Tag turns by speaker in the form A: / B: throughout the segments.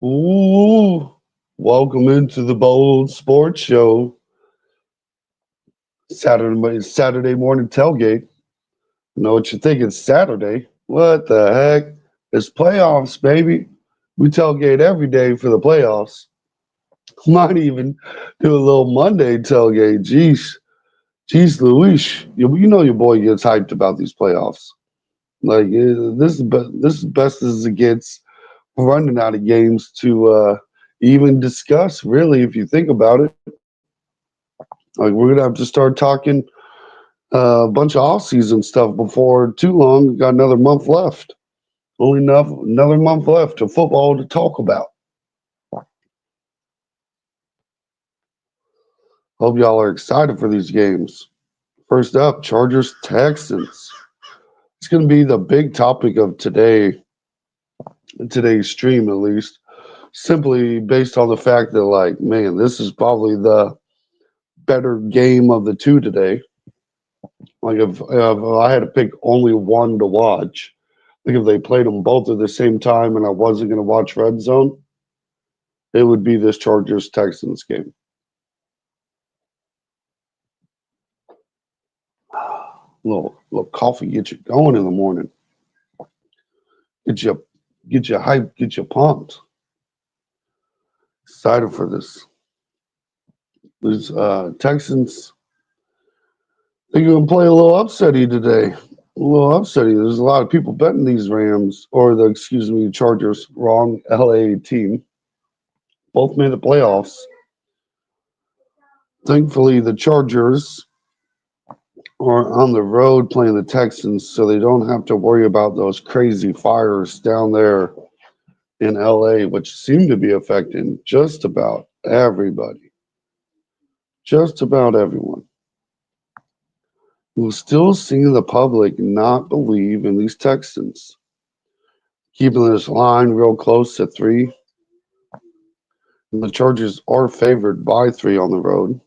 A: Ooh, welcome into the Bold Sports Show. Saturday morning tailgate. You know what you think? It's Saturday. What the heck? It's playoffs, baby. We tailgate every day for the playoffs. Might even do a little Monday tailgate. Jeez, Louise. You know your boy gets hyped about these playoffs. Like this is best as it gets. Running out of games to even discuss. Really, if you think about it, like we're gonna have to start talking a bunch of off-season stuff before too long. We got another month left. Only enough another month left of football to talk about. Hope y'all are excited for these games. First up, Chargers Texans. It's going to be the big topic of today's stream at least. Simply based on the fact that, like, man, this is probably the better game of the two today. Like if I had to pick only one to watch, like if they played them both at the same time and I wasn't going to watch Red Zone, it would be this Chargers Texans game. Little coffee get you going in the morning, get you get you hyped, get you pumped, excited for this. These Texans, they're going to play a little upsetty today. A little upsetty. There's a lot of people betting these Rams or Chargers. Wrong LA team. Both made the playoffs. Thankfully, the Chargers are on the road playing the Texans, so they don't have to worry about those crazy fires down there in LA, which seem to be affecting just about everybody. Just about everyone. We're still seeing the public not believe in these Texans. Keeping this line real close to 3. And the Chargers are favored by 3 on the road,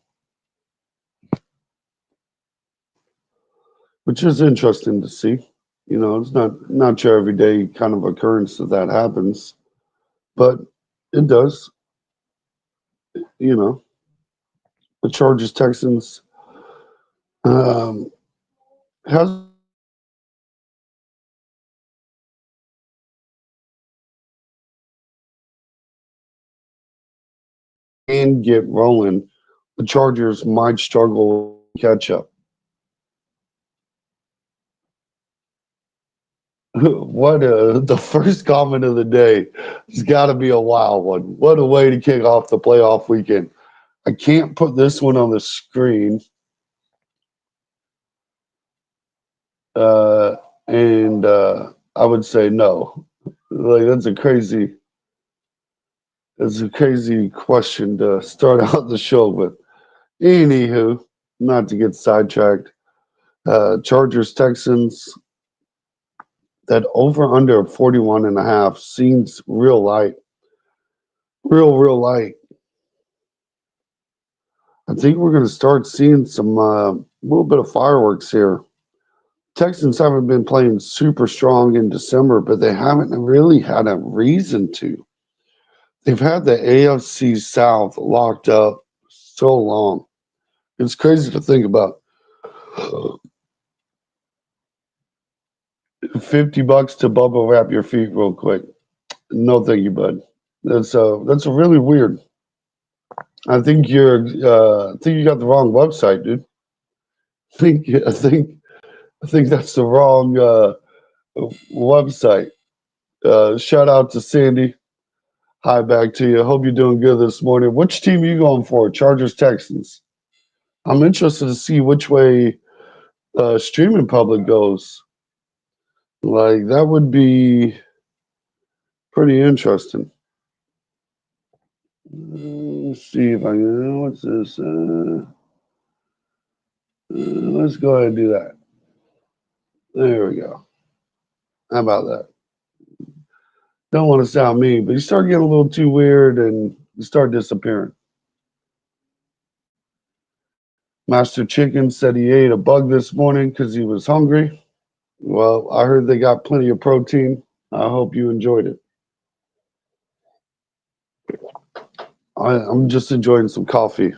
A: which is interesting to see. You know, it's not your everyday kind of occurrence that happens, but it does. You know, the Chargers Texans um, has been playing pretty well. And get rolling, the Chargers might struggle with catch up. What the first comment of the day has got to be a wild one. What a way to kick off the playoff weekend. I can't put this one on the screen. Uh, and I would say no. Like that's a crazy question to start out the show with. Anywho, not to get sidetracked. Chargers Texans, that over under 41 and a half seems real light. Real light. I think we're going to start seeing some little bit of fireworks here. Texans haven't been playing super strong in December, but they haven't really had a reason to. They've had the AFC South locked up so long. It's crazy to think about. $50 to bubble wrap your feet real quick. No, thank you, bud. That's a really weird. I think you got the wrong website, dude. I think I think I think that's the wrong website. Shout out to Sandy. Hi, back to you. Hope you're doing good this morning. Which team are you going for? Chargers, Texans. I'm interested to see which way streaming public goes. Like that would be pretty interesting. Let's see if I can. What's this? Let's go ahead and do that. There we go. How about that? Don't want to sound mean, but you start getting a little too weird and you start disappearing. Master Chicken said he ate a bug this morning because he was hungry. Well, I heard they got plenty of protein. I hope you enjoyed it. I'm just enjoying some coffee.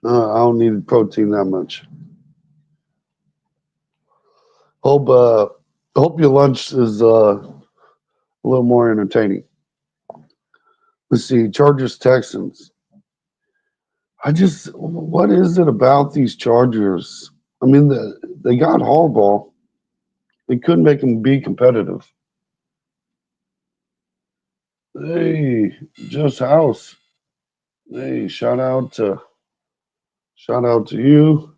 A: I don't need protein that much. Hope hope your lunch is a little more entertaining. Let's see, Chargers Texans. What is it about these Chargers? I mean, they got Harbaugh. They couldn't make him be competitive. Hey, Just House. Hey, shout out to you.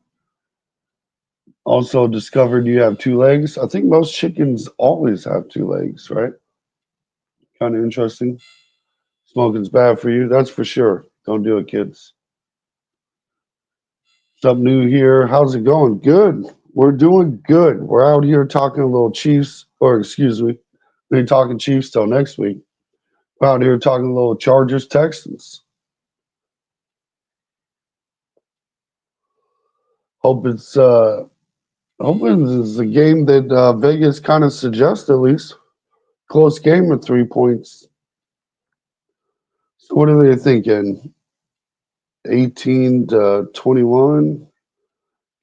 A: Also discovered you have two legs. I think most chickens always have two legs, right? Kind of interesting. Smoking's bad for you, that's for sure. Don't do it, kids. Something new here. How's it going? Good. We're doing good. We're out here talking a little Chiefs, or excuse me, we ain't talking Chiefs till next week. We're out here talking a little Chargers Texans. Hope it's hoping it's a game that Vegas kind of suggests at least. Close game with 3 points. So what are they thinking? 18-21.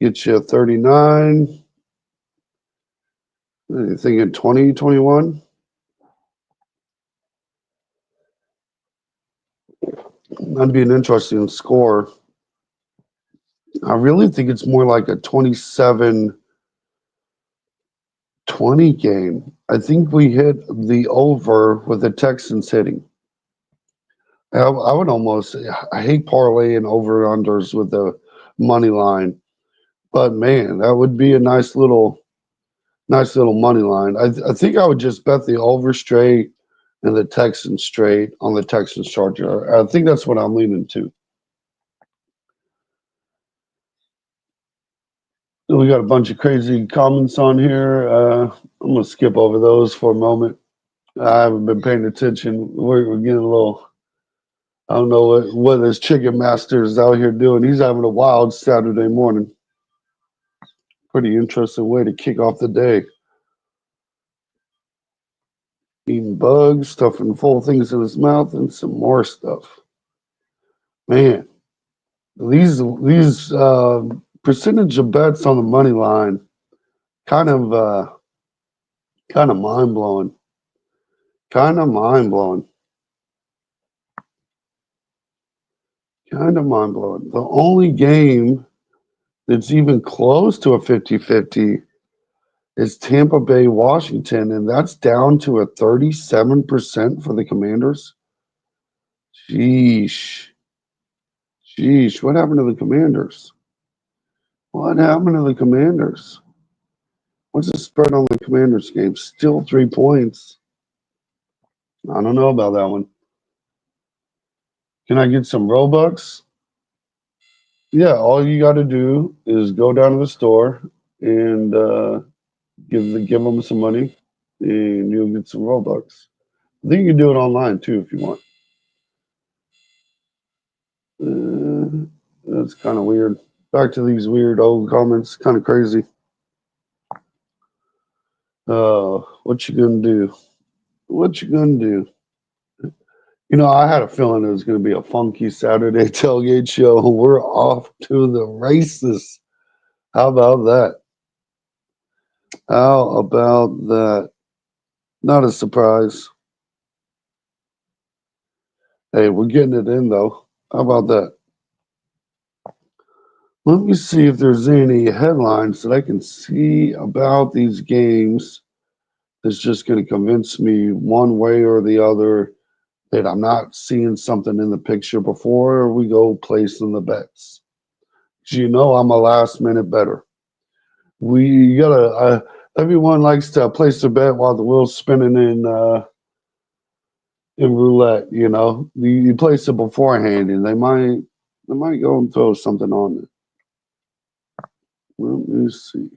A: Get you 39. What are you thinking 20-21? That'd be an interesting score. I really think it's more like a 27-20 game. I think we hit the over with the Texans hitting. I would almost, I hate parlaying over unders with the money line, but man, that would be a nice little money line. I think I would just bet the over straight and the Texans straight on the Texans Charger. I think that's what I'm leaning to. We got a bunch of crazy comments on here. I'm gonna skip over those for a moment. I haven't been paying attention. We're getting a little. I don't know what this chicken master is out here doing. He's having a wild Saturday morning. Pretty interesting way to kick off the day. Eating bugs, stuffing full things in his mouth, and some more stuff. Man, these percentage of bets on the money line kind of kind of mind blowing. Kind of mind blowing. Kind of mind blowing. The only game that's even close to a 50-50 is Tampa Bay, Washington, and that's down to a 37% for the Commanders. Sheesh. Sheesh. What happened to the Commanders? What happened to the Commanders? What's the spread on the Commanders game? Still 3 points. I don't know about that one. Can I get some Robux? Yeah, all you got to do is go down to the store and give them some money, and you'll get some Robux. I think you can do it online too if you want. That's kind of weird. Back to these weird old comments. Kind of crazy. What you gonna do? What you gonna do? You know, I had a feeling it was gonna be a funky Saturday tailgate show. We're off to the races. How about that? How about that? Not a surprise. Hey, we're getting it in though. How about that? Let me see if there's any headlines that I can see about these games that's just going to convince me one way or the other that I'm not seeing something in the picture before we go placing the bets. 'Cause you know I'm a last minute better. We gotta. Everyone likes to place a bet while the wheel's spinning in roulette. You know, you place it beforehand, and they might go and throw something on it. Let me see.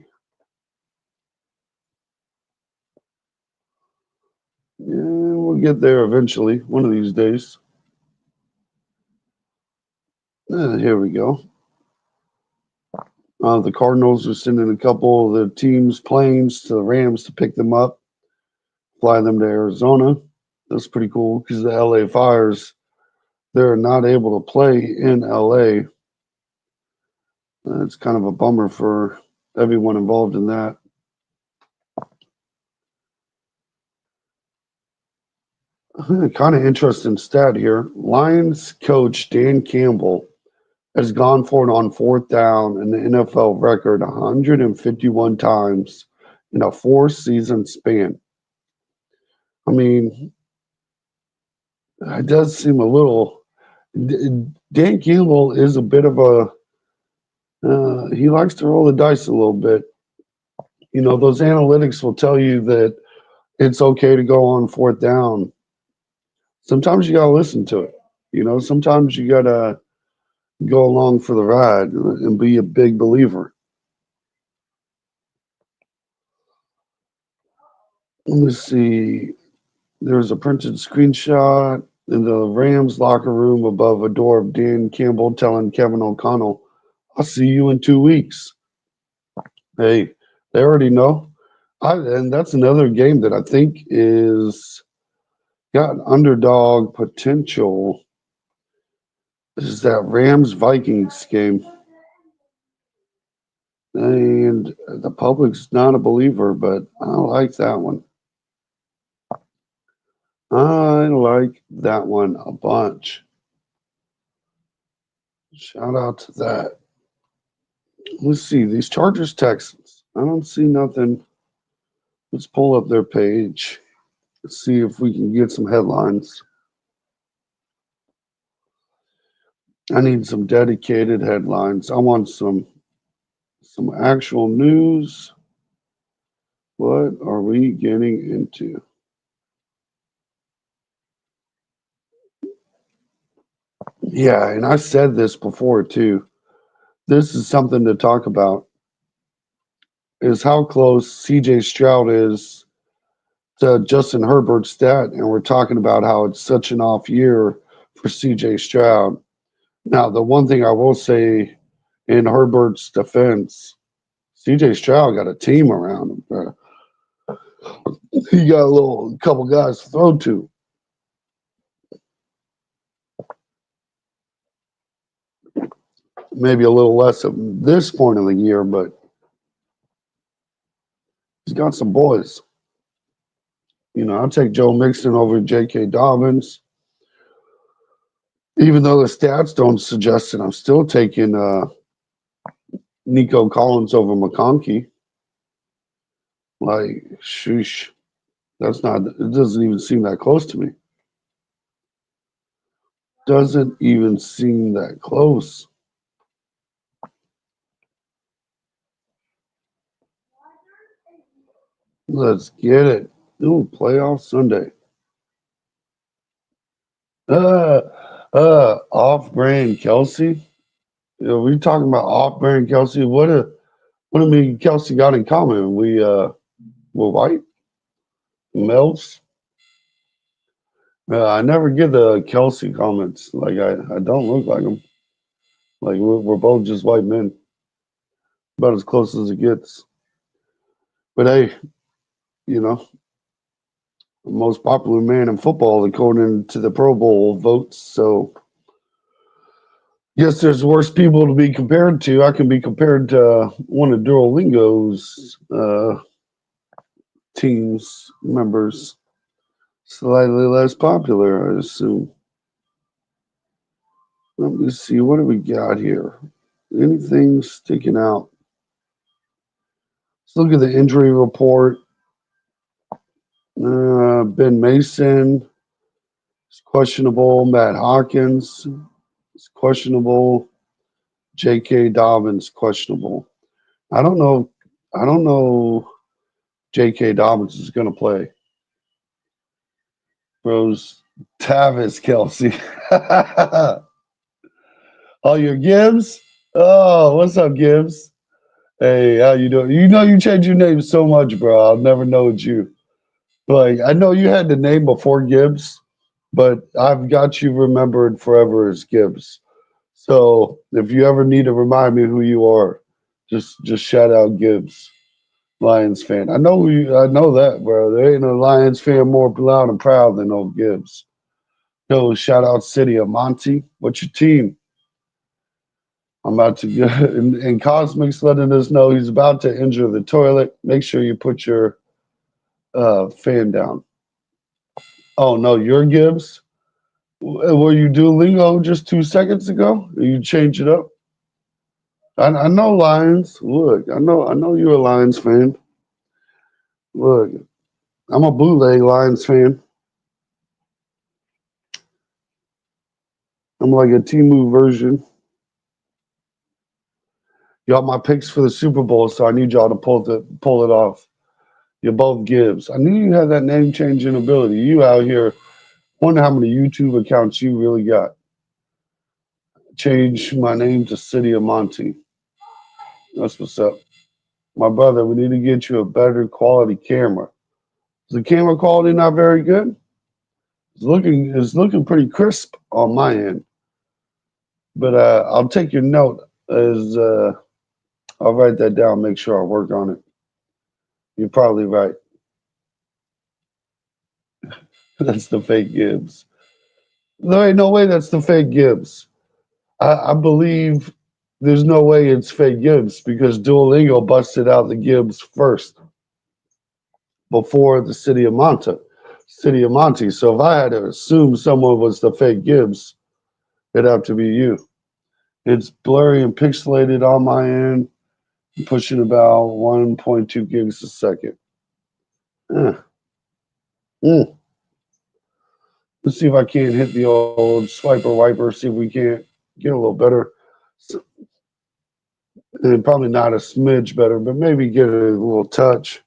A: Yeah, we'll get there eventually, one of these days. Here we go. The Cardinals are sending a couple of the team's planes to the Rams to pick them up, fly them to Arizona. That's pretty cool because the LA Fires, they're not able to play in LA. It's kind of a bummer for everyone involved in that. Kind of interesting stat here. Lions coach Dan Campbell has gone for it on fourth down in the NFL record 151 times in a 4 season span. I mean, it does seem a little. Dan Campbell is a bit of a. He likes to roll the dice a little bit. You know, those analytics will tell you that it's okay to go on fourth down. Sometimes you got to listen to it. You know, sometimes you got to go along for the ride and be a big believer. Let me see. There's a printed screenshot in the Rams locker room above a door of Dan Campbell telling Kevin O'Connell, I'll see you in 2 weeks. Hey, they already know. And that's another game that I think is got underdog potential. Is that Rams Vikings game. And the public's not a believer, but I like that one. I like that one a bunch. Shout out to that. Let's see, these Chargers Texans. I don't see nothing. Let's pull up their page. Let's see if we can get some headlines. I need some dedicated headlines. I want some actual news. What are we getting into? Yeah, and I said this before too. This is something to talk about. Is how close CJ Stroud is to Justin Herbert's stat, and we're talking about how it's such an off year for CJ Stroud. Now, the one thing I will say in Herbert's defense, CJ Stroud got a team around him. He got a couple guys to throw to. Maybe a little less at this point of the year, but he's got some boys. You know, I'll take Joe Mixon over J.K. Dobbins. Even though the stats don't suggest it, I'm still taking Nico Collins over McConkey. Like, sheesh. That's not, it doesn't even seem that close to me. Doesn't even seem that close. Let's get it. Ooh, playoff Sunday. Uh, off-brand Kelsey. You know, we talking about off-brand Kelsey. What do me and Kelsey got in common? We're white, males. I never get the Kelsey comments. Like I don't look like him. Like we're both just white men, about as close as it gets. But hey, you know, the most popular man in football according to the Pro Bowl votes. So yes, there's worse people to be compared to. I can be compared to one of Duolingo's team's members, slightly less popular, I assume. Let me see, what do we got here? Anything sticking out? Let's look at the injury report. Ben Mason is questionable. Matt Hawkins is questionable. J.K. Dobbins questionable. I don't know. I don't know. J.K. Dobbins is going to play. Rose Tavis Kelsey. Oh, your Gibbs. Oh, what's up, Gibbs? Hey, how you doing? You know you change your name so much, bro. I'll never know it's you. Like I know you had the name before Gibbs, but I've got you remembered forever as Gibbs. So if you ever need to remind me who you are, just shout out Gibbs, Lions fan. I know that, bro. There ain't a Lions fan more loud and proud than old Gibbs. Yo, shout out City of Monty. What's your team? I'm about to go. And Cosmic's letting us know he's about to enter the toilet. Make sure you put your fan down. Oh, no, you're Gibbs? Were you Duolingo just 2 seconds ago? You change it up? I know Lions. Look, I know you're a Lions fan. Look, I'm a bootleg Lions fan. I'm like a Timu version. Y'all my picks for the Super Bowl, so I need y'all to pull it off. You're both Gibbs. I knew you had that name changing ability. You out here. Wonder how many YouTube accounts you really got. Change my name to City of Monty. That's what's up. My brother, we need to get you a better quality camera. Is the camera quality not very good? It's looking pretty crisp on my end. But I'll take your note as I'll write that down, make sure I work on it. You're probably right. That's the fake Gibbs. There ain't no way that's the fake Gibbs. I believe there's no way it's fake Gibbs because Duolingo busted out the Gibbs first before the City of Monte. So if I had to assume someone was the fake Gibbs, it'd have to be you. It's blurry and pixelated on my end, pushing about 1.2 gigs a second. Eh, mm. Let's see if I can't hit the old swiper wiper, see if we can't get a little better. And probably not a smidge better, but maybe get a little touch.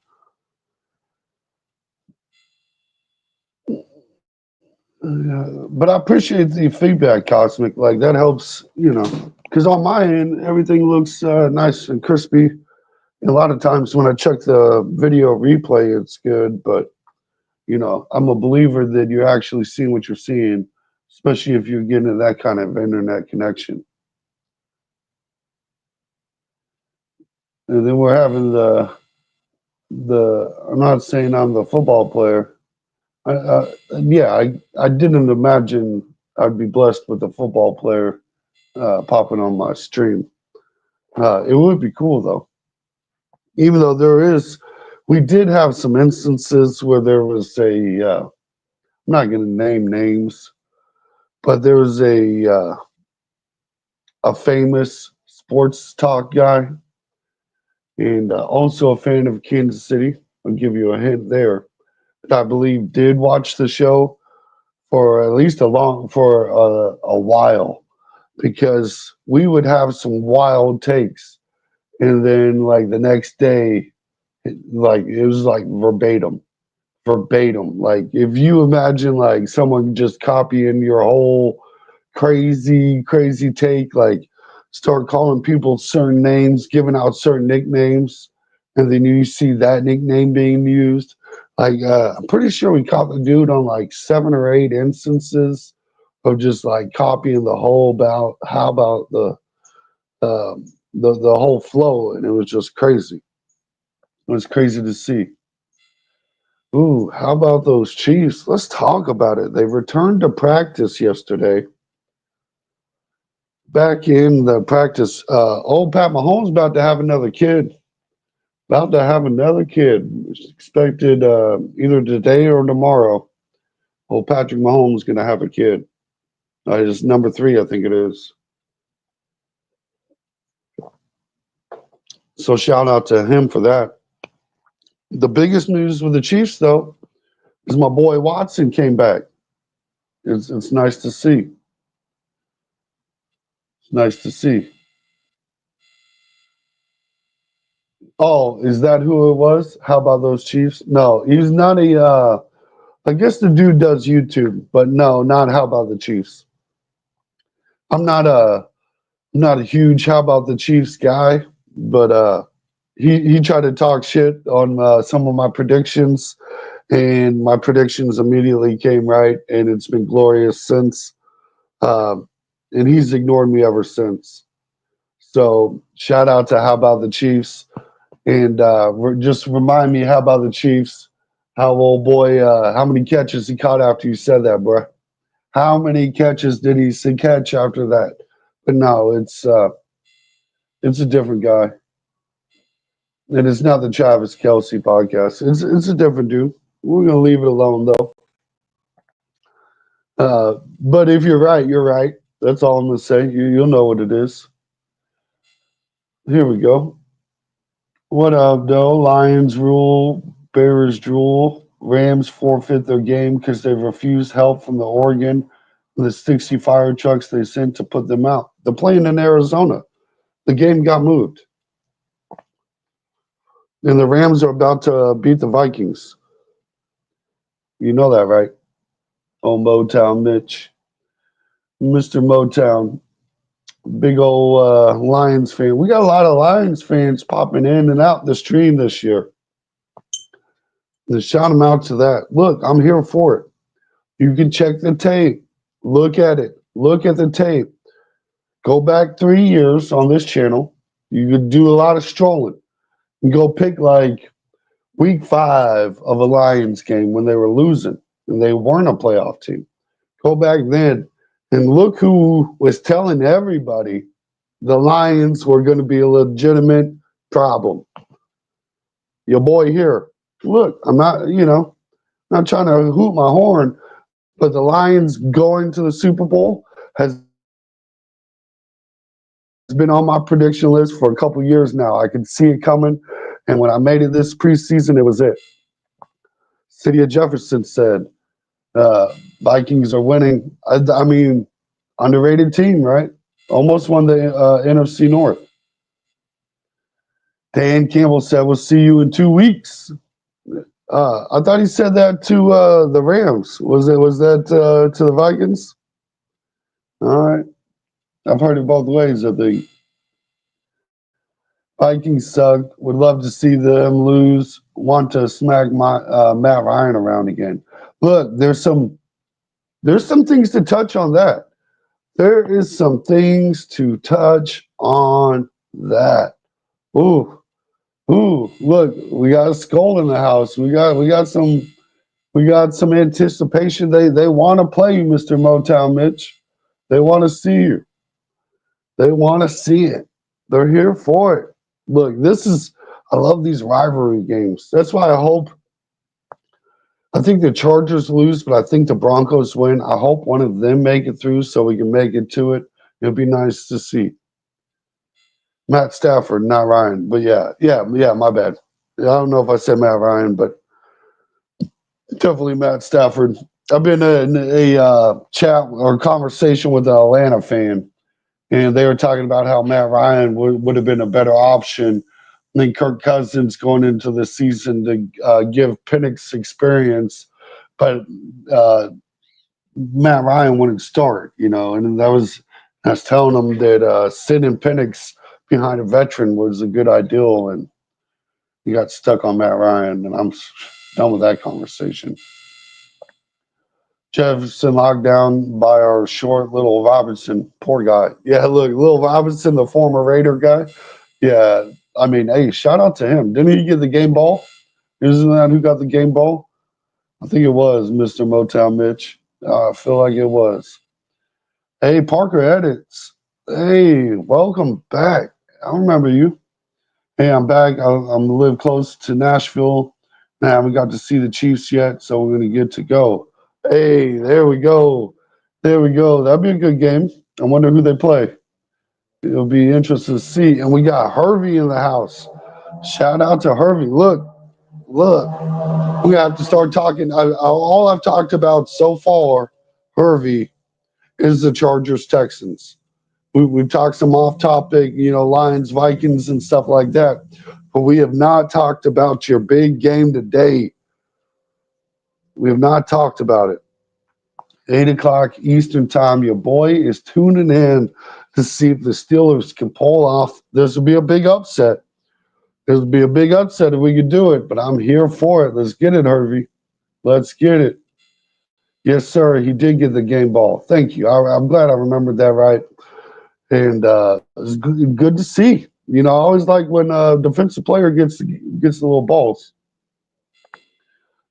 A: But I appreciate the feedback, Cosmic. Like that helps, because on my end, everything looks nice and crispy. A lot of times when I check the video replay, it's good, but I'm a believer that you're actually seeing what you're seeing, especially if you're getting that kind of internet connection. And then we're having the. I'm not saying I'm the football player. Yeah, I didn't imagine I'd be blessed with a football player popping on my stream. It would be cool though, even though we did have some instances where there was I'm not going to name names, but there was a famous sports talk guy and also a fan of Kansas City. I'll give you a hint there. That I believe did watch the show for at least for a while because we would have some wild takes and then like the next day like it was like verbatim. Like if you imagine like someone just copying your whole crazy take, like start calling people certain names, giving out certain nicknames, and then you see that nickname being used. Like I'm pretty sure we caught the dude on like 7 or 8 instances of just like copying the whole about how about the whole flow, and it was just crazy. It was crazy to see. Ooh, how about those Chiefs? Let's talk about it. They returned to practice yesterday. Back in the practice, old Pat Mahomes about to have another kid. About to have another kid. It's expected either today or tomorrow. Old Patrick Mahomes going to have a kid. It's number 3, I think it is. So shout out to him for that. The biggest news with the Chiefs, though, is my boy Watson came back. It's nice to see. It's nice to see. Oh, is that who it was? How about those Chiefs? No, he's not a. I guess the dude does YouTube, but no, not how about the Chiefs. I'm not a huge how about the Chiefs guy, but he tried to talk shit on some of my predictions, and my predictions immediately came right, and it's been glorious since. Um, and he's ignored me ever since. So shout out to how about the Chiefs. And just remind me, how about the Chiefs? How old boy? How many catches he caught after you said that, bro? How many catches did he catch after that? But no, it's a different guy. And it's not the Travis Kelsey podcast. It's a different dude. We're gonna leave it alone though. But if you're right, you're right. That's all I'm gonna say. You'll know what it is. Here we go. What up, though? Lions rule, Bears drool. Rams forfeit their game because they refused help from the Oregon, the 60 fire trucks they sent to put them out. They're playing in Arizona. The game got moved, and the Rams are about to beat the Vikings. You know that, right? Oh, Motown Mitch, Mr. Motown, big old Lions fan. We got a lot of Lions fans popping in and out the stream this year. Let's shout them out to that. Look, I'm here for it. You can check the tape. Look at it. Look at the tape. Go back 3 years on this channel. You could do a lot of strolling. And go pick like week 5 of a Lions game when they were losing and they weren't a playoff team. Go back then and look who was telling everybody the Lions were going to be a legitimate problem. Your boy here. Look, I'm not trying to hoot my horn, but the Lions going to the Super Bowl has been on my prediction list for a couple years now. I could see it coming, and when I made it this preseason, it was it. City of Jefferson said, Vikings are winning. I mean, underrated team, right? Almost won the NFC North. Dan Campbell said, "We'll see you in 2 weeks." I thought he said that to the Rams. Was that to the Vikings? All right. I've heard it both ways. I think Vikings suck. Would love to see them lose. Want to smack Matt Ryan around again. Look, there's some things to touch on that. There is some things to touch on that. Ooh, ooh! Look, we got a skull in the house. We got some anticipation. They want to play you, Mr. Motown Mitch. They want to see you. They want to see it. They're here for it. Look, I love these rivalry games. That's why I think the Chargers lose, but I think the Broncos win. I hope one of them make it through so we can make it to it. It'd be nice to see. Matt Stafford, not Ryan. But yeah, my bad. I don't know if I said Matt Ryan, but definitely Matt Stafford. I've been in a chat or conversation with an Atlanta fan, and they were talking about how Matt Ryan would have been a better option than Kirk Cousins going into the season to give Penix experience, but Matt Ryan wouldn't start, and I was telling them that sitting Penix behind a veteran was a good ideal, and he got stuck on Matt Ryan, and I'm done with that conversation. Jefferson locked down by our short little Robinson. Poor guy. Yeah, look, little Robinson, the former Raider guy. Yeah, I mean, hey, shout out to him. Didn't he get the game ball? Isn't that who got the game ball? I think it was Mr. Motown Mitch. I feel like it was. Hey, Parker Edits. Hey, welcome back. I remember you. Hey, I'm back. I'm live close to Nashville. I haven't got to see the Chiefs yet, so we're going to get to go. Hey, there we go. There we go. That'd be a good game. I wonder who they play. It'll be interesting to see. And we got Hervey in the house. Shout out to Hervey. Look. We have to start talking. All I've talked about so far, Hervey, is the Chargers Texans. We've talked some off topic, Lions, Vikings, and stuff like that. But we have not talked about your big game today. We have not talked about it. 8 o'clock Eastern time. Your boy is tuning in to see if the Steelers can pull off. This will be a big upset. This will be a big upset if we could do it. But I'm here for it. Let's get it, Hervey. Let's get it. Yes, sir. He did get the game ball. Thank you. I'm glad I remembered that right. And it's good to see. I always like when a defensive player gets the little balls.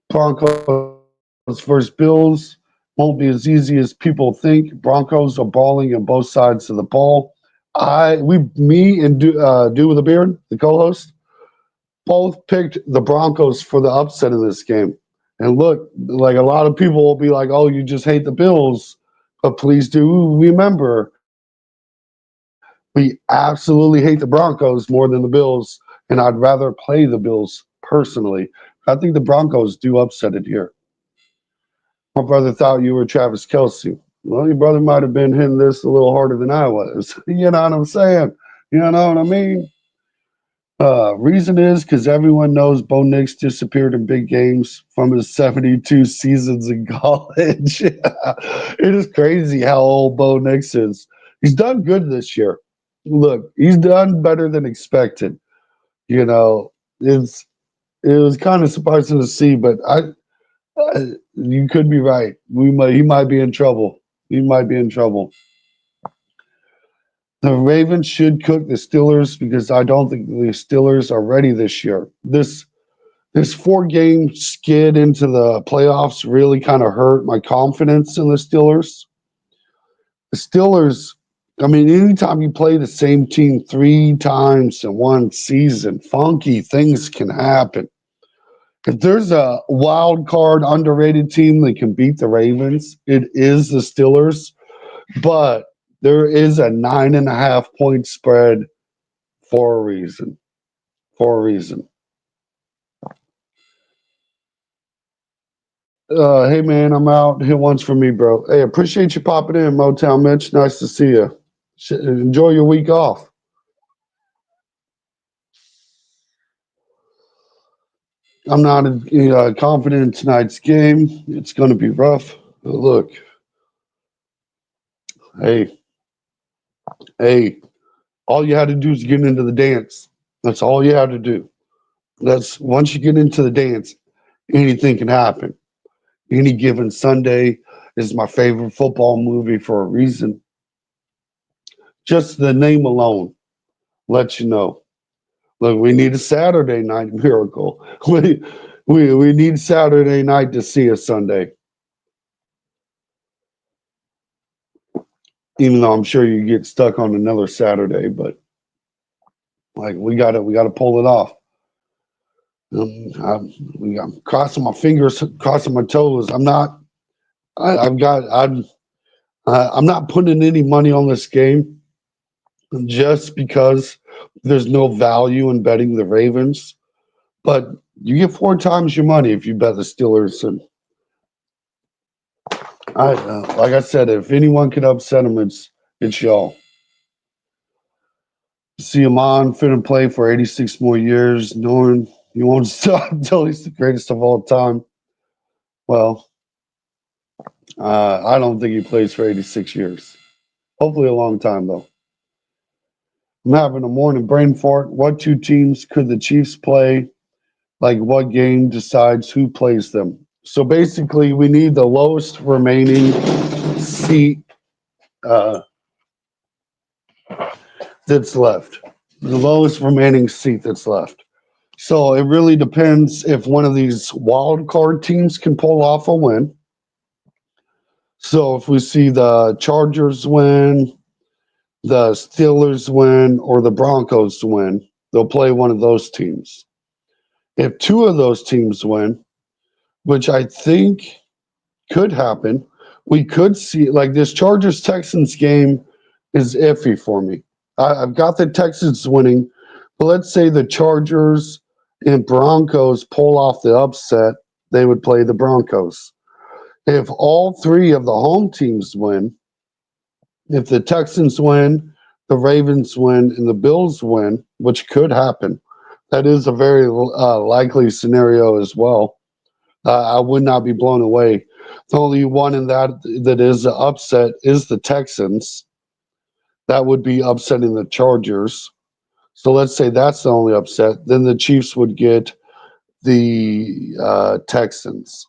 A: Broncos versus Bills. Won't be as easy as people think. Broncos are balling on both sides of the ball. Me and Do with a Beard, the co-host, both picked the Broncos for the upset of this game. And look, like a lot of people will be like, "Oh, you just hate the Bills," but please do remember, we absolutely hate the Broncos more than the Bills, and I'd rather play the Bills personally. I think the Broncos do upset it here. My brother thought you were Travis Kelsey. Well, your brother might have been hitting this a little harder than I was. You know what I'm saying? You know what I mean? Reason is because everyone knows Bo Nix disappeared in big games from his 72 seasons in college. It is crazy how old Bo Nix is. He's done good this year. Look, he's done better than expected. You know, it was kind of surprising to see, but you could be right. He might be in trouble. He might be in trouble. The Ravens should cook the Steelers because I don't think the Steelers are ready this year. This 4 game skid into the playoffs really kind of hurt my confidence in the Steelers. The Steelers, I mean, anytime you play the same team 3 times in one season, funky things can happen. If there's a wild card underrated team that can beat the Ravens, it is the Steelers. But there is a 9.5 point spread for a reason. For a reason. Hey man, I'm out. Hit once for me, bro. Hey, appreciate you popping in, Motown Mitch. Nice to see you. Enjoy your week off. I'm not confident in tonight's game. It's going to be rough. But look, hey, hey, all you had to do is get into the dance. That's all you had to do. That's once you get into the dance, anything can happen. Any given Sunday is my favorite football movie for a reason. Just the name alone lets you know. Look, we need a Saturday night miracle. We need Saturday night to see a Sunday. Even though I'm sure you get stuck on another Saturday, but like we gotta pull it off. I'm crossing my fingers, crossing my toes. I'm not. I've got. I'm not putting any money on this game just because there's no value in betting the Ravens. But you get 4 times your money if you bet the Steelers. And like I said, if anyone can upset them, it's y'all. See him on, finna play for 86 more years, knowing he won't stop until he's the greatest of all time. Well, I don't think he plays for 86 years. Hopefully, a long time though. I'm having a morning brain fart. What 2 teams could the Chiefs play? Like, what game decides who plays them? So basically, we need the lowest remaining seat uh, that's left. The lowest remaining seat that's left. So it really depends if one of these wild card teams can pull off a win. So if we see the Chargers win, the Steelers win, or the Broncos win, they'll play one of those teams. If 2 of those teams win, which I think could happen, we could see like this Chargers Texans game is iffy for me. I've got the Texans winning, but let's say the Chargers and Broncos pull off the upset, they would play the Broncos. If all 3 of the home teams win, if the Texans win, the Ravens win, and the Bills win, which could happen, that is a very likely scenario as well. I would not be blown away. The only one in that is an upset is the Texans. That would be upsetting the Chargers. So let's say that's the only upset. Then the Chiefs would get the Texans.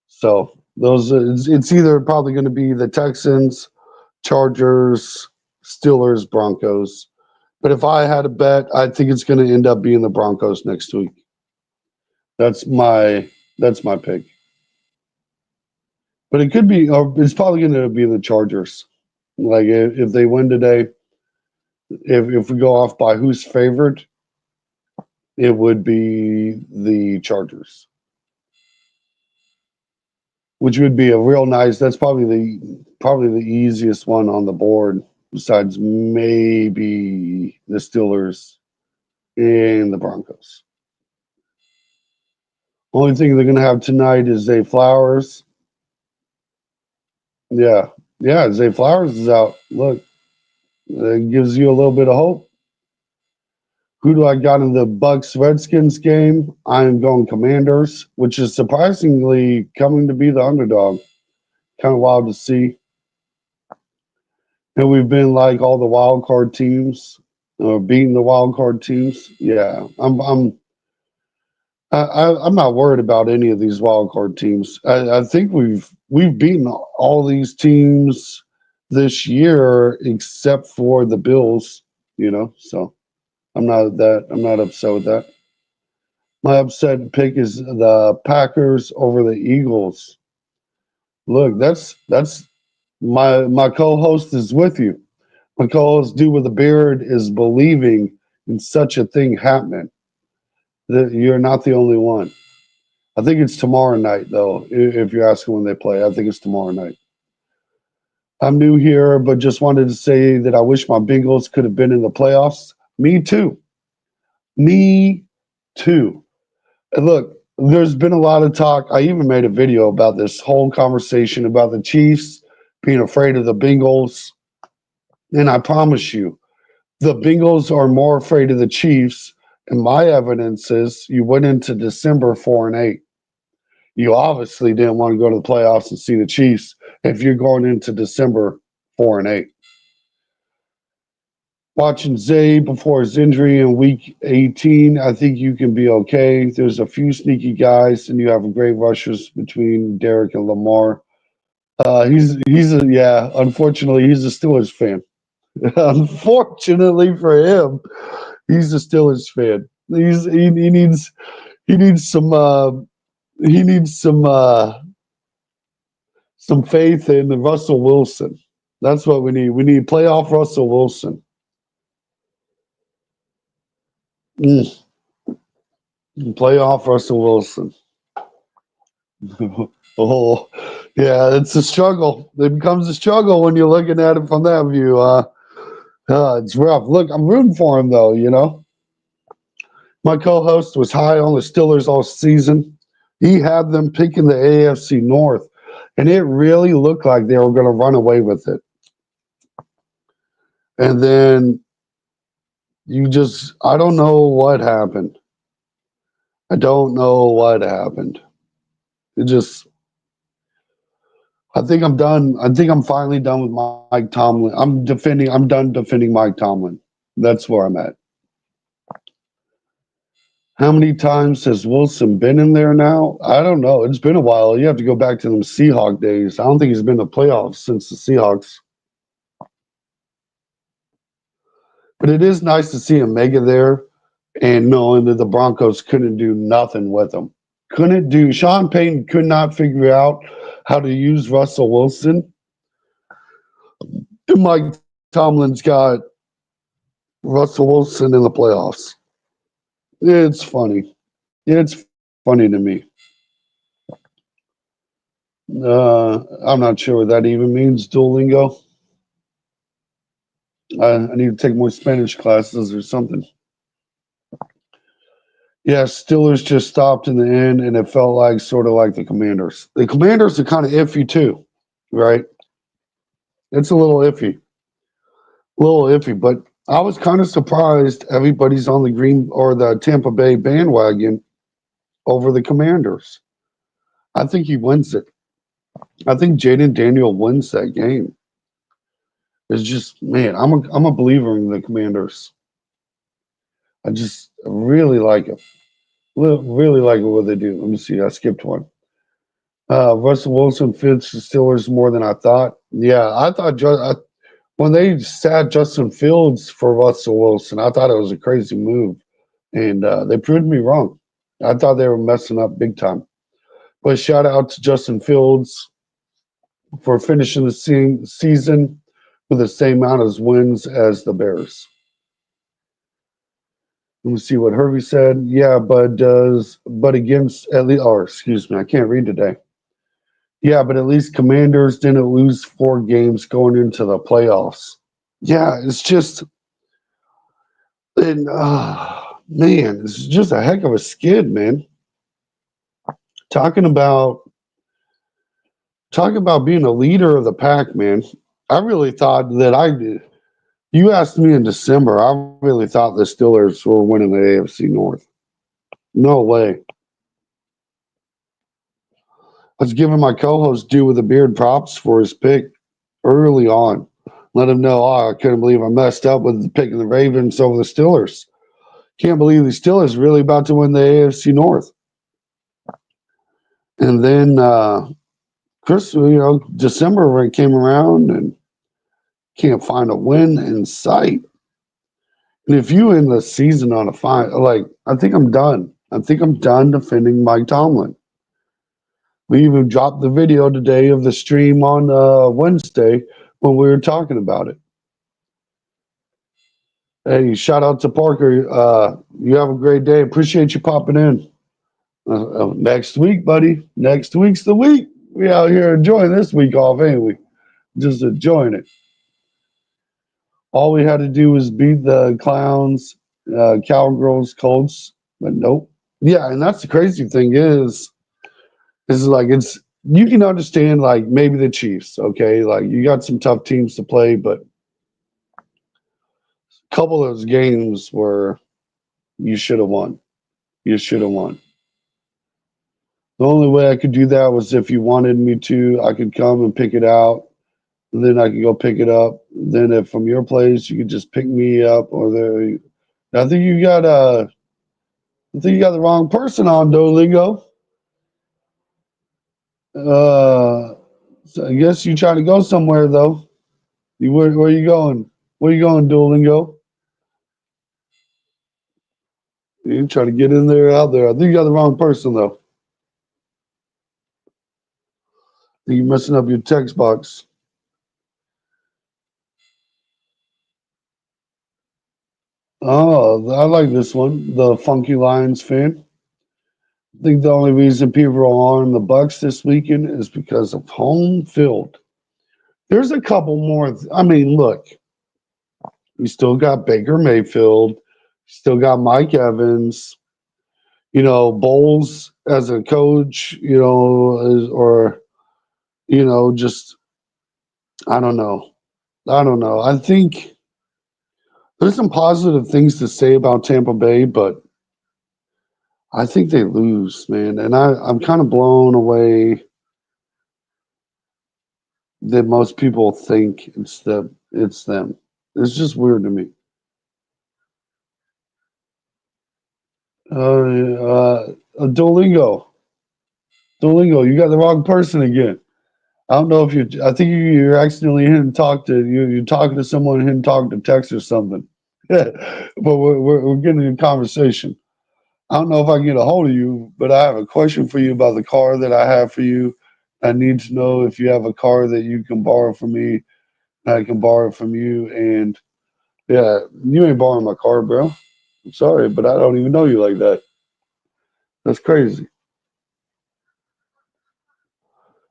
A: So it's either probably going to be the Texans, Chargers, Steelers, Broncos. But if I had a bet, I think it's going to end up being the Broncos next week. That's my pick. but it could be, or it's probably going to be the Chargers. Like if they win today, if we go off by who's favored, it would be the Chargers, which would be a real nice. That's probably the easiest one on the board, besides maybe the Steelers and the Broncos. Only thing they're going to have tonight is Zay Flowers. Yeah, yeah, Zay Flowers is out. Look, it gives you a little bit of hope. Who do I got in the Bucks Redskins game? I am going Commanders, which is surprisingly coming to be the underdog. Kind of wild to see. And we've been like all the wild card teams, beating the wild card teams. Yeah, I'm not worried about any of these wild card teams. I think we've beaten all these teams this year except for the Bills. So I'm not upset with that. My upset pick is the Packers over the Eagles. Look, that's my co-host is with you. My co-host, dude with a beard, is believing in such a thing happening. That you're not the only one. I think it's tomorrow night, though. If you're asking when they play, I think it's tomorrow night. I'm new here, but just wanted to say that I wish my Bengals could have been in the playoffs. Me too. Me too. And look, there's been a lot of talk. I even made a video about this whole conversation about the Chiefs being afraid of the Bengals. And I promise you, the Bengals are more afraid of the Chiefs. And my evidence is you went into December 4-8. You obviously didn't want to go to the playoffs and see the Chiefs if you're going into December 4-8. Watching Zay before his injury in week 18, I think you can be okay. There's a few sneaky guys, and you have great rushers between Derek and Lamar. Unfortunately, he's a Steelers fan. Unfortunately for him, he's a Steelers fan. He needs some he needs some faith in Russell Wilson. That's what we need. We need playoff Russell Wilson. Mm, playoff Russell Wilson. Oh, yeah, it's a struggle. It becomes a struggle when you're looking at it from that view. It's rough. Look, I'm rooting for him, though, My co-host was high on the Steelers all season. He had them picking the AFC North, and it really looked like they were going to run away with it. And then I don't know what happened. I don't know what happened. It just, I think I'm done. I think I'm finally done with Mike Tomlin. I'm done defending Mike Tomlin. That's where I'm at. How many times has Wilson been in there now? I don't know. It's been a while. You have to go back to them Seahawk days. I don't think he's been to playoffs since the Seahawks. But it is nice to see him make it there and knowing that the Broncos couldn't do nothing with him. Sean Payton could not figure out how to use Russell Wilson. And Mike Tomlin's got Russell Wilson in the playoffs. It's funny. It's funny to me. I'm not sure what that even means, Duolingo. I need to take more Spanish classes or something. Yeah, Steelers just stopped in the end, and it felt like sort of like the Commanders. The Commanders are kind of iffy too, right? It's a little iffy. But I was kind of surprised everybody's on the Green or the Tampa Bay bandwagon over the Commanders. I think he wins it. I think Jaden Daniel wins that game. It's just, man, I'm a believer in the Commanders. I just really like it. Really like what they do. Let me see. I skipped one. Russell Wilson fits the Steelers more than I thought. Yeah, I thought when they sat Justin Fields for Russell Wilson, I thought it was a crazy move, and they proved me wrong. I thought they were messing up big time. But shout out to Justin Fields. for finishing the season with the same amount of wins as the Bears. Let me see what Hervey said. Yeah, but against at least, or excuse me, I can't read today. Yeah, but at least Commanders didn't lose 4 games going into the playoffs. Yeah, it's just, and man, it's just a heck of a skid, man. Talking about talking about being a leader of the pack, man. I really thought that I did. You asked me in December. I really thought the Steelers were winning the AFC North. No way. I was giving my co-host Dew with a beard props for his pick early on. Let him know, oh, I couldn't believe I messed up with picking the Ravens over the Steelers. Can't believe the Steelers really about to win the AFC North. And then December when it came around and can't find a win in sight. And if you end the season on a fine, like I think I'm done. I think I'm done defending Mike Tomlin. We even dropped the video today of the stream on Wednesday when we were talking about it. Hey, shout out to Parker. You have a great day. Appreciate you popping in. Next week, buddy. Next week's the week. We out here enjoying this week off, ain't we? Just enjoying it. All we had to do was beat the clowns, cowgirls, Colts, but nope. Yeah, and that's the crazy thing is like it's you can understand like maybe the Chiefs, okay, like you got some tough teams to play, but a couple of those games where you should have won. You should have won. The only way I could do that was if you wanted me to, I could come and pick it out, and then I could go pick it up. Then if from your place, you could just pick me up, or there. I think you got I think you got the wrong person on Duolingo. So I guess you trying to go somewhere though. Where you going? Where you going, Duolingo? You trying to get in there, out there. I think you got the wrong person though. I think you're messing up your text box. Oh, I like this one. The Funky Lions fan. I think the only reason people are on the Bucks this weekend is because of home field. There's a couple more. I mean, look, you still got Baker Mayfield, still got Mike Evans. Bowles as a coach. Or just I don't know. I don't know. I think there's some positive things to say about Tampa Bay, but I think they lose, man. And I'm kind of blown away that most people think it's them. It's just weird to me. Duolingo, Duolingo, you got the wrong person again. I don't know if you. I think you're accidentally hitting talk to you. You're talking to someone hitting talk to text or something. but we're getting in conversation. I don't know if I can get a hold of you, but I have a question for you about the car that I have for you. I need to know if you have a car that you can borrow from me. I can borrow it from you. And yeah, you ain't borrowing my car, bro. I'm sorry, but I don't even know you like that. That's crazy.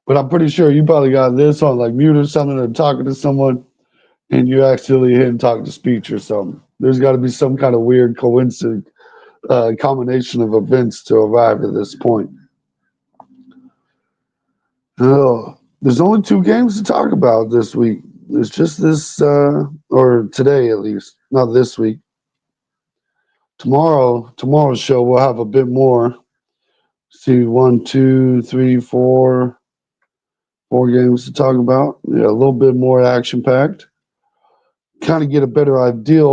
A: But I'm pretty sure you probably got this on like mute or something or talking to someone and you actually hit and talk to speech or something. There's got to be some kind of weird coincidence, combination of events to arrive at this point. Oh, there's only 2 games to talk about this week. It's just this, or today at least, not this week. Tomorrow's show, we'll have a bit more. See, one, two, three, four games to talk about. Yeah, a little bit more action packed. Kind of get a better idea.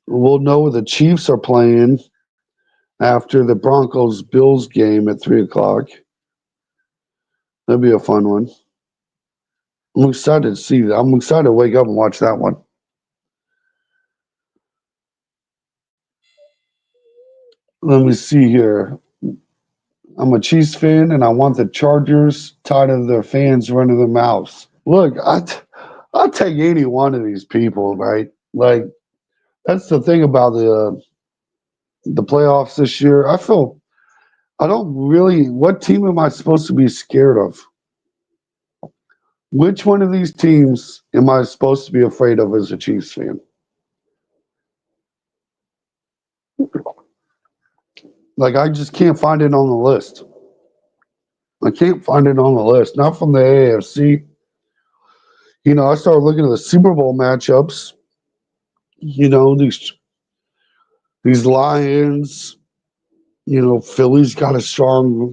A: We'll know where the Chiefs are playing after the Broncos Bills game at 3 o'clock. That'd be a fun one. I'm excited to see that. I'm excited to wake up and watch that one. Let me see here. I'm a Chiefs fan, and I want the Chargers tired of their fans running their mouths. Look, I'll take any one of these people, right? Like that's the thing about the playoffs this year. I don't really. What team am I supposed to be scared of? Which one of these teams am I supposed to be afraid of as a Chiefs fan? Like I just can't find it on the list. I can't find it on the list. Not from the AFC. I started looking at the Super Bowl matchups. These Lions. Philly's got a strong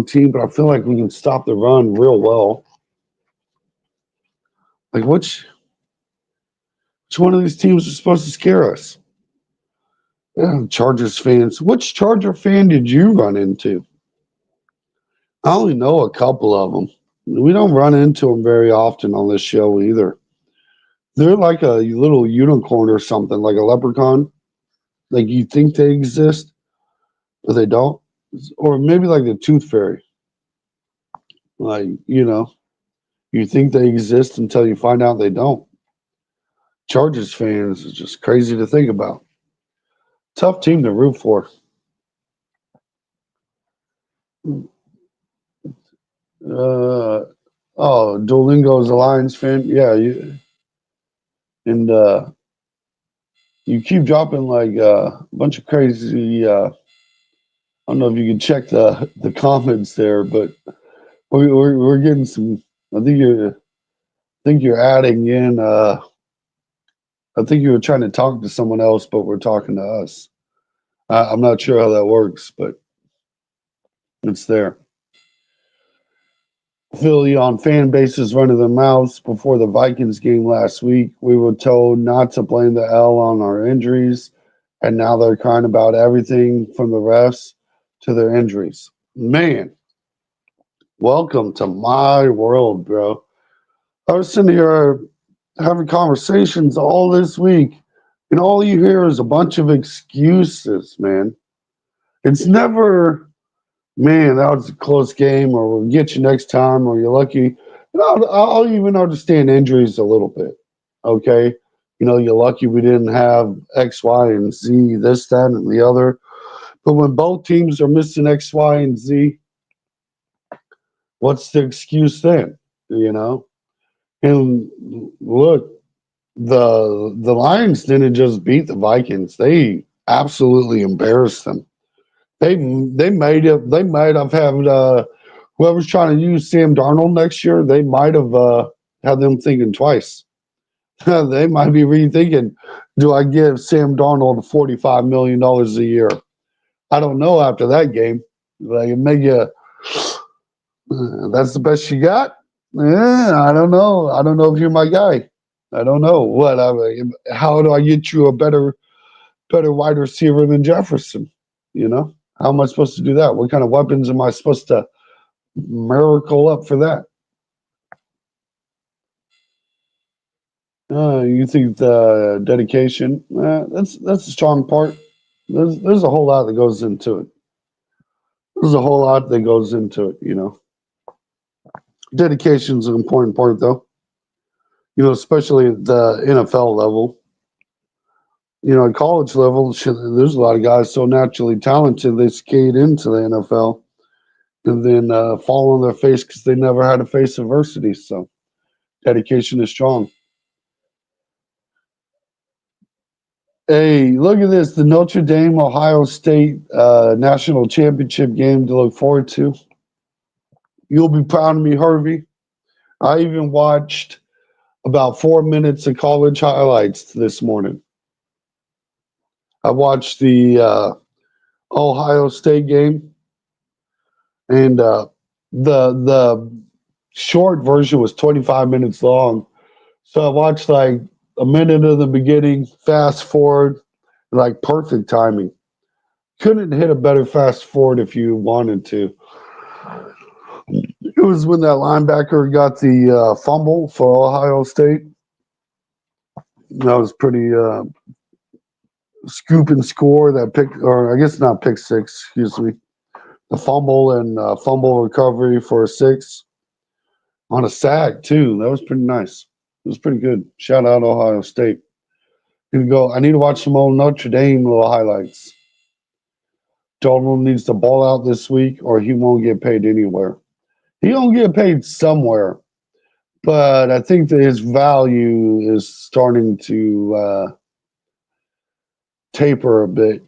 A: team, but I feel like we can stop the run real well. Like which one of these teams is supposed to scare us? Yeah, Chargers fans. Which Charger fan did you run into? I only know a couple of them. We don't run into them very often on this show either. They're like a little unicorn or something, like a leprechaun. Like you think they exist, but they don't. Or maybe like the tooth fairy. Like, you think they exist until you find out they don't. Chargers fans is just crazy to think about. Tough team to root for. Uh, oh, Duolingo's a Lions fan. Yeah, and you keep dropping like a bunch of crazy. I don't know if you can check the comments there, but we're getting some. I think you're adding in. I think you were trying to talk to someone else, but we're talking to us. I'm not sure how that works, but it's there. Philly on fan bases running their mouths before the Vikings game last week. We were told not to blame the L on our injuries, and now they're crying about everything from the refs to their injuries. Man, welcome to my world, bro. I was sitting here having conversations all this week, and all you hear is a bunch of excuses, man. It's never, man, that was a close game, or we'll get you next time, or you're lucky. And I'll even understand injuries a little bit. Okay. You're lucky we didn't have X, Y, and Z, this, that, and the other. But when both teams are missing X, Y, and Z, what's the excuse then? You know? And look, the Lions didn't just beat the Vikings; they absolutely embarrassed them. They might have had whoever's trying to use Sam Darnold next year. They might have had them thinking twice. They might be rethinking: do I give Sam Darnold $45 million a year? I don't know after that game. Like it may you, that's the best you got. I don't know. I don't know if you're my guy. I don't know what. How do I get you a better wide receiver than Jefferson? How am I supposed to do that? What kind of weapons am I supposed to miracle up for that? You think the dedication? That's a strong part. There's a whole lot that goes into it. There's a whole lot that goes into it. Dedication is an important part, though. Especially at the NFL level. At college level, there's a lot of guys so naturally talented they skate into the NFL and then fall on their face because they never had to face adversity. So dedication is strong. Hey, look at this. The Notre Dame Ohio State national championship game to look forward to. You'll be proud of me, Harvey. I even watched about 4 minutes of college highlights this morning. I watched the Ohio State game, and the short version was 25 minutes long. So I watched like a minute of the beginning, fast forward, like perfect timing. Couldn't hit a better fast forward if you wanted to. It was when that linebacker got the fumble for Ohio State. That was pretty scoop and score that pick, or I guess not pick six, excuse me. a fumble and fumble recovery for a 6 on a sack too. That was pretty nice. It was pretty good. Shout out Ohio State. Here we go. I need to watch some old Notre Dame little highlights. Dalton needs to ball out this week, or he won't get paid anywhere. He won't get paid somewhere, but I think that his value is starting to taper a bit.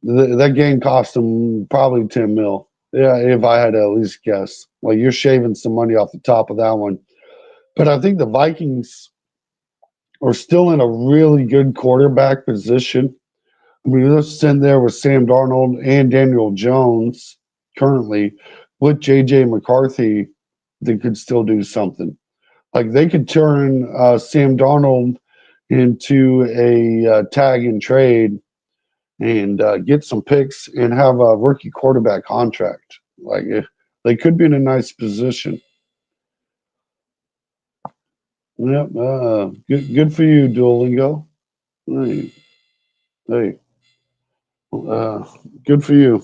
A: That game cost him probably 10 mil. Yeah, if I had to at least guess. Like you're shaving some money off the top of that one. But I think the Vikings are still in a really good quarterback position. I mean, they're sitting there with Sam Darnold and Daniel Jones currently with JJ McCarthy. They could still do something. Like they could turn Sam Darnold into a tag and trade and get some picks and have a rookie quarterback contract. They could be in a nice position. Yep. Good for you, Duolingo. Hey, hey. Uh, good for you.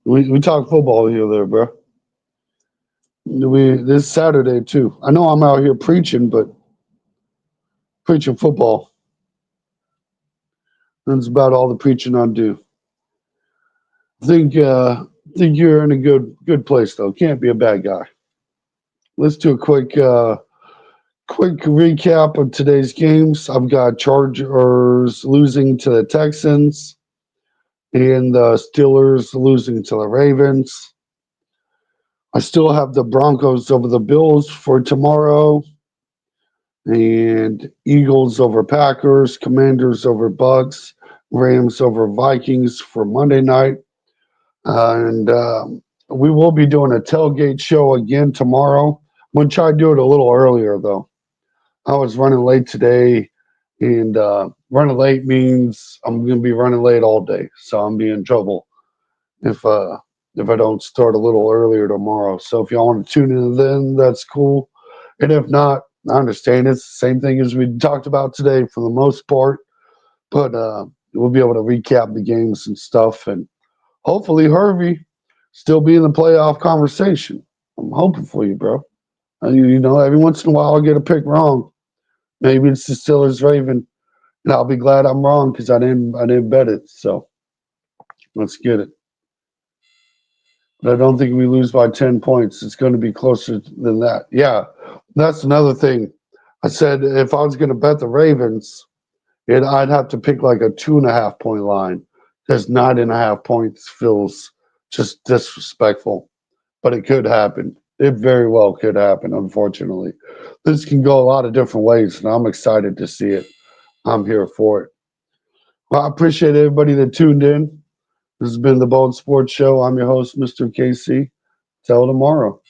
A: We talk football here, there, bro. We this Saturday too. I know I'm out here preaching, but preaching football. That's about all the preaching I do. Think you're in a good place though. Can't be a bad guy. Let's do a quick recap of today's games. I've got Chargers losing to the Texans and the Steelers losing to the Ravens. I still have the Broncos over the Bills for tomorrow, and Eagles over Packers, Commanders over Bucks, Rams over Vikings for Monday night. And we will be doing a tailgate show again tomorrow. I'm going to try to do it a little earlier, though. I was running late today, and running late means I'm going to be running late all day. So I'm be in trouble if I don't start a little earlier tomorrow. So if y'all want to tune in then, that's cool. And if not, I understand it's the same thing as we talked about today for the most part. But we'll be able to recap the games and stuff. And hopefully Hervey still be in the playoff conversation. I'm hoping for you, bro. Every once in a while I'll get a pick wrong. Maybe it's the Steelers Raven. And I'll be glad I'm wrong because I didn't bet it. So let's get it. But I don't think we lose by 10 points. It's going to be closer than that. Yeah, that's another thing. I said if I was going to bet the Ravens, I'd have to pick like a 2.5 point line because 9.5 points feels just disrespectful. But it could happen. It very well could happen, unfortunately. This can go a lot of different ways, and I'm excited to see it. I'm here for it. Well, I appreciate everybody that tuned in. This has been the Bold Sports Show. I'm your host, Mr. KC. Till tomorrow.